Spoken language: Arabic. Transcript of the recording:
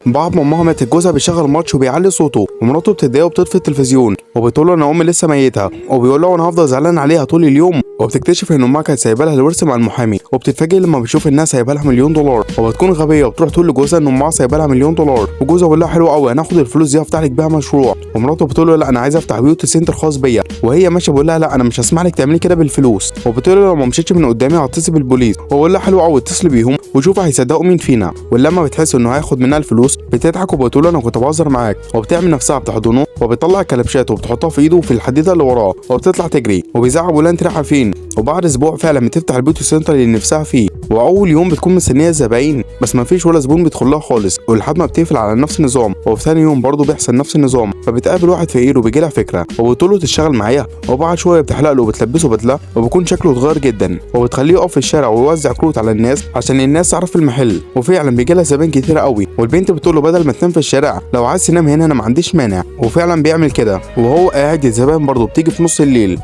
بعد ما امها ماتت جوزها بيشغل ماتش وبيعلي صوته، ومراته بتتضايق وبتطفي التلفزيون وبتقول له انا امي لسه ميتها، وبيقول له انا هفضل زعلان عليها طول اليوم. وبتكتشف ان امها كانت سايبه لها الورث مع المحامي، وبتتفاجئ لما بتشوف انها سايبه لها مليون دولار، وبتكون غبيه وبتروح تقول لجوزها ان امها سايبه لها مليون دولار. وجوزها بيقول لها حلو قوي، هناخد الفلوس دي افتح لك بيها مشروع. ومراته بتقول له لا انا عايزه افتح بيوتي سنتر خاص بيا، وهي ماشيه بيقول لها لا انا مش هسمح لك تعملي كده بالفلوس. وبتقول له لو ما مشيتش من قدامي هتصل بالبوليس. وبقول لها حلو قوي اتصل بيهم وشوف هيصدقوا مين فينا. ولما بتحس انه هياخد منها الفلوس بتضحك وبتقول له انا كنت بهزر معاك، وبتعمل نفسها بتحضنه وبتطلع الكلبشات وبتحطها في ايده في الحديده اللي وراه وبتطلع تجري وبيزعق بيقول لها انت رايحه فين. وبعد اسبوع فعلا بتفتح البيوتي سنتر اللي نفسها فيه، واول يوم بتكون مستنيه الزباين بس ما فيش ولا زبون بيدخل لها خالص، ولحد ما بتقفل على نفس النظام. وفي ثاني يوم برضه بيحصل نفس النظام، فبتقابل واحد فقير وبيجي لها فكره وبتقول له تشتغل معايا. وبعد شويه بتحلق له وبتلبسه بدله وبيكون شكله اتغير جدا، وبتخليه يقف في الشارع ويوزع كروت على الناس عشان الناس تعرف المحل. وفعلا بيجي لها زبائن كتير قوي، والبنت بتقول له بدل ما تنام في الشارع لو عايز تنام هنا انا ما عنديش مانع. وفعلا بيعمل كده، وهو قاعد الزبائن برضه بتيجي في نص الليل.